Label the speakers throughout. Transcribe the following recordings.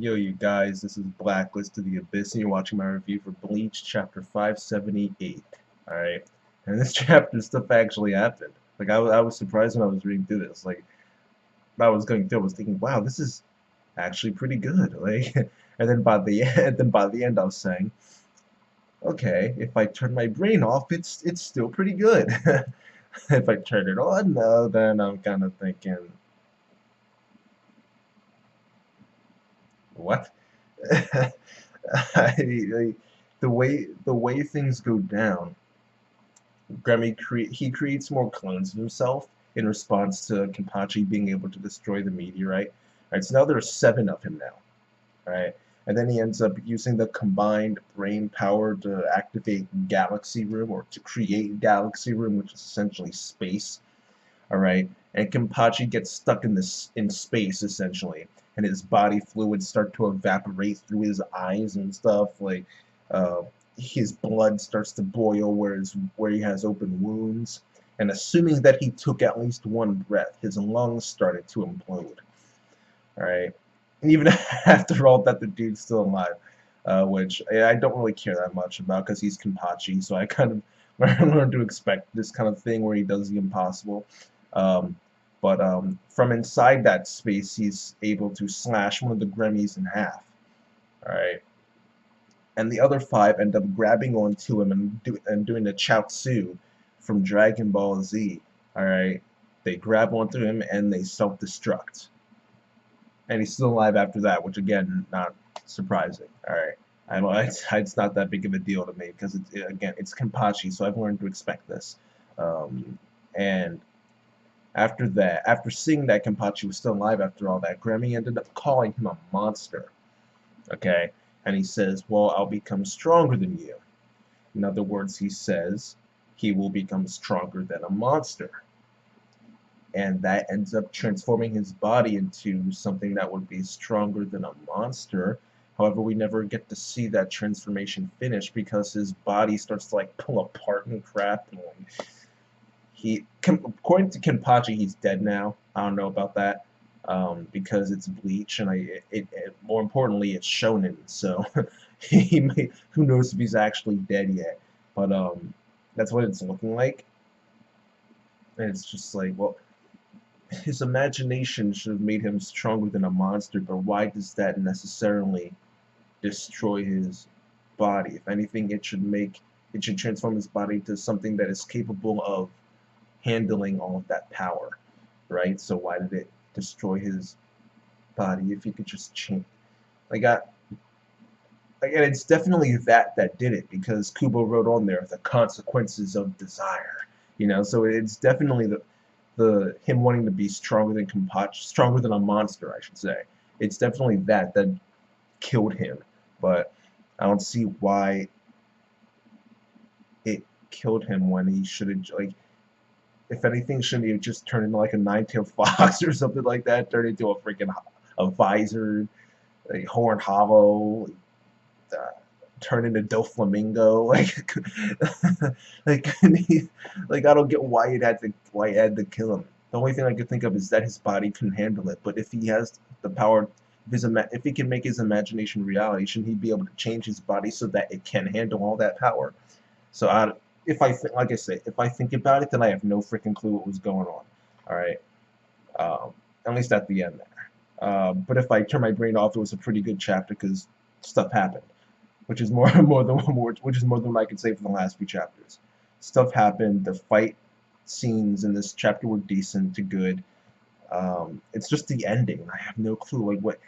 Speaker 1: Yo, you guys, this is Blacklist to the Abyss, and you're watching my review for Bleach, Chapter 578. Alright? And in this chapter, stuff actually happened. Like, I was surprised when I was reading through this. Like, I was going through, I was thinking, wow, this is actually pretty good. Like, and then by the end, I was saying, okay, if I turn my brain off, it's still pretty good. If I turn it on, no, then I'm kind of thinking, what? I, the way things go down, he creates more clones of himself in response to Kenpachi being able to destroy the meteorite. Right, so now there's 7 of him now. Right, and then he ends up using the combined brain power to activate Galaxy Room or to create Galaxy Room, which is essentially space. All right, and Kenpachi gets stuck in space essentially, and his body fluids start to evaporate through his eyes and stuff. Like, uh, his blood starts to boil where he has open wounds. And assuming that he took at least one breath, his lungs started to implode. All right, and even after all that, the dude's still alive, which I don't really care that much about because he's Kenpachi, so I kind of learned to expect this kind of thing where he does the impossible. Um, but from inside that space, he's able to slash one of the Gremmies in half. All right, and the other 5 end up grabbing onto him and doing the Chaozu from Dragon Ball Z. All right, they grab onto him and they self-destruct, and he's still alive after that, which again, not surprising. All right, I know it's not that big of a deal to me because it's Kenpachi, so I've learned to expect this. And after that, after seeing that Kenpachi was still alive after all that, Grammy ended up calling him a monster. Okay, and he says, "Well, I'll become stronger than you." In other words, he says he will become stronger than a monster, and that ends up transforming his body into something that would be stronger than a monster. However, we never get to see that transformation finish because his body starts to like pull apart and crap. And according to Kenpachi, he's dead now. I don't know about that because it's Bleach, and more importantly, it's shonen. So who knows if he's actually dead yet? But that's what it's looking like, and it's just like, well, his imagination should have made him stronger than a monster, but why does that necessarily destroy his body? If anything, it should transform his body to something that is capable of handling all of that power, right? So why did it destroy his body if he could just change? Like, again, it's definitely that did it because Kubo wrote on there the consequences of desire, So it's definitely the him wanting to be stronger than Kenpachi, stronger than a monster, I should say. It's definitely that killed him, but I don't see why it killed him when he should have, like, if anything, shouldn't he have just turned into like a nine-tailed fox or something like that? Turned into a visor, a horned hollow, uh, turn into Doflamingo, like he, like I don't get why he had to kill him. The only thing I could think of is that his body couldn't handle it. But if he has the power, if he can make his imagination reality, shouldn't he be able to change his body so that it can handle all that power? So if like I say, if I think about it, then I have no freaking clue what was going on. All right, at least at the end there. But if I turn my brain off, it was a pretty good chapter because stuff happened, which is which is more than I could say for the last few chapters. Stuff happened. The fight scenes in this chapter were decent to good. It's just the ending. I have no clue. Like what?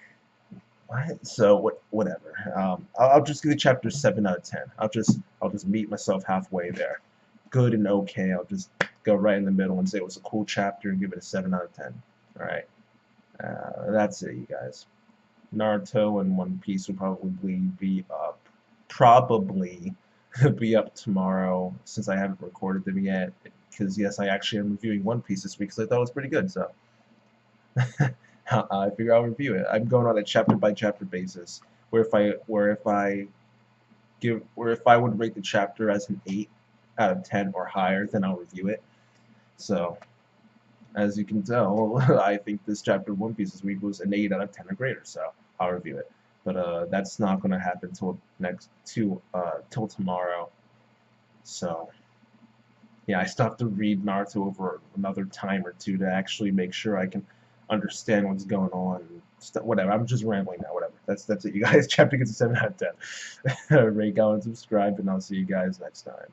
Speaker 1: So whatever. I'll just give the chapter 7 out of 10. I'll just meet myself halfway there. Good and okay. I'll just go right in the middle and say it was a cool chapter and give it a 7 out of 10. All right. That's it, you guys. Naruto and One Piece will probably be up tomorrow since I haven't recorded them yet. Because yes, I actually am reviewing One Piece this week because I thought it was pretty good. So I figure I'll review it. I'm going on a chapter by chapter basis, where if I would rate the chapter as an 8 out of 10 or higher, then I'll review it. So as you can tell, I think this chapter of One Piece this week was an 8 out of 10 or greater. So I'll review it. But that's not gonna happen till tomorrow. So yeah, I still have to read Naruto over another time or two to actually make sure I can understand what's going on. Whatever. I'm just rambling now. Whatever. That's it. You guys, chapter gets a 7 out of 10. Rate, comment, subscribe, and I'll see you guys next time.